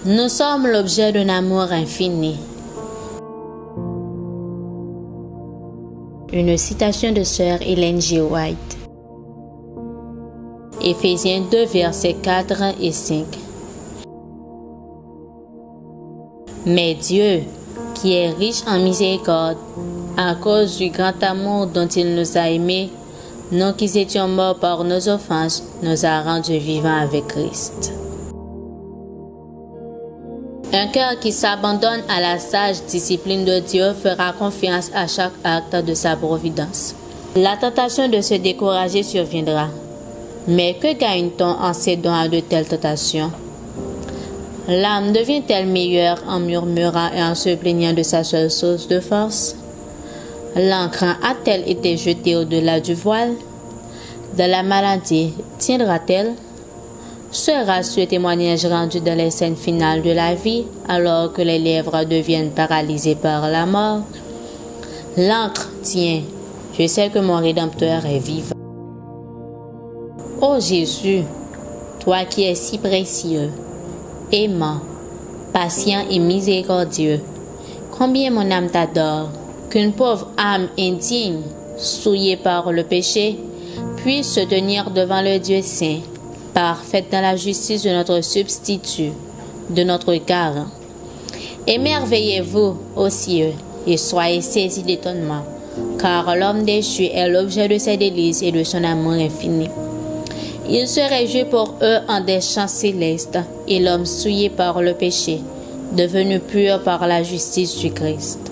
Nous sommes l'objet d'un amour infini. Une citation de sœur Ellen G. White. Éphésiens 2, versets 4 et 5. Mais Dieu, qui est riche en miséricorde, à cause du grand amour dont il nous a aimés, nous qui étions morts par nos offenses, nous a rendus vivants avec Christ. Un cœur qui s'abandonne à la sage discipline de Dieu fera confiance à chaque acte de sa providence. La tentation de se décourager surviendra. Mais que gagne-t-on en cédant à de telles tentations? L'âme devient-elle meilleure en murmurant et en se plaignant de sa seule source de force? L'encre a-t-elle été jetée au-delà du voile? De la maladie tiendra-t-elle? Sera-ce le témoignage rendu dans les scènes finales de la vie, alors que les lèvres deviennent paralysées par la mort? L'encre tient. Je sais que mon Rédempteur est vivant. Ô Jésus, toi qui es si précieux, aimant, patient et miséricordieux, combien mon âme t'adore, qu'une pauvre âme indigne, souillée par le péché, puisse se tenir devant le Dieu saint, parfaite dans la justice de notre substitut, de notre garant. Émerveillez-vous, ô cieux, et soyez saisis d'étonnement, car l'homme déchu est l'objet de ses délices et de son amour infini. Il se réjouit pour eux en des chants célestes, et l'homme souillé par le péché, devenu pur par la justice du Christ,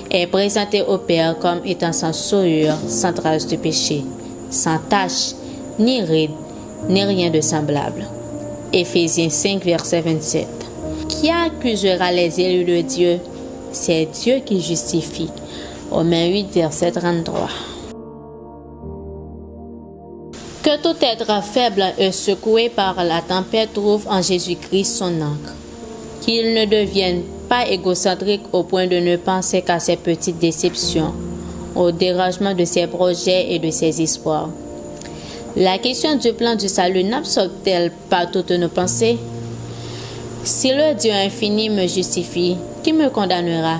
est présenté au Père comme étant sans souillure, sans trace de péché, sans tache, ni ride, ni rien de semblable. Éphésiens 5, verset 27. Qui accusera les élus de Dieu? C'est Dieu qui justifie. Romains 8, verset 33. Que tout être faible et secoué par la tempête trouve en Jésus-Christ son ancre. Qu'il ne devienne pas égocentrique au point de ne penser qu'à ses petites déceptions, au dérangement de ses projets et de ses espoirs. La question du plan du salut n'absorbe-t-elle pas toutes nos pensées? Si le Dieu infini me justifie, qui me condamnera?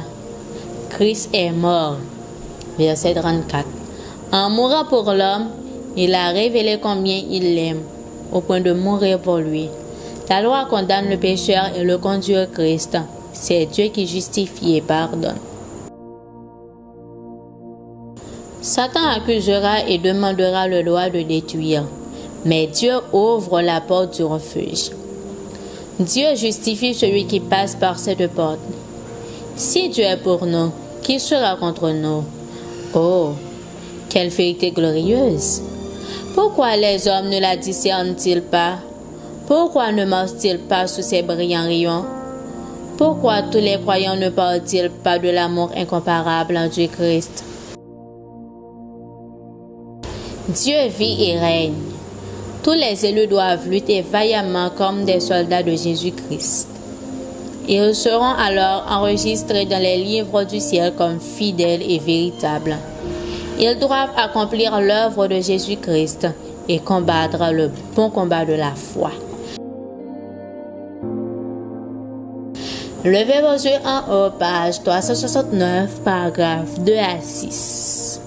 Christ est mort. Verset 34. En mourant pour l'homme, il a révélé combien il l'aime, au point de mourir pour lui. La loi condamne le pécheur et le conduit au Christ. C'est Dieu qui justifie et pardonne. Satan accusera et demandera le droit de détruire, mais Dieu ouvre la porte du refuge. Dieu justifie celui qui passe par cette porte. Si Dieu est pour nous, qui sera contre nous? Oh, quelle vérité glorieuse! Pourquoi les hommes ne la discernent-ils pas? Pourquoi ne marchent-ils pas sous ces brillants rayons? Pourquoi tous les croyants ne parlent-ils pas de l'amour incomparable du Christ? Dieu vit et règne. Tous les élus doivent lutter vaillamment comme des soldats de Jésus-Christ. Ils seront alors enregistrés dans les livres du ciel comme fidèles et véritables. Ils doivent accomplir l'œuvre de Jésus-Christ et combattre le bon combat de la foi. Levez vos yeux en haut, page 369, paragraphes 2 à 6.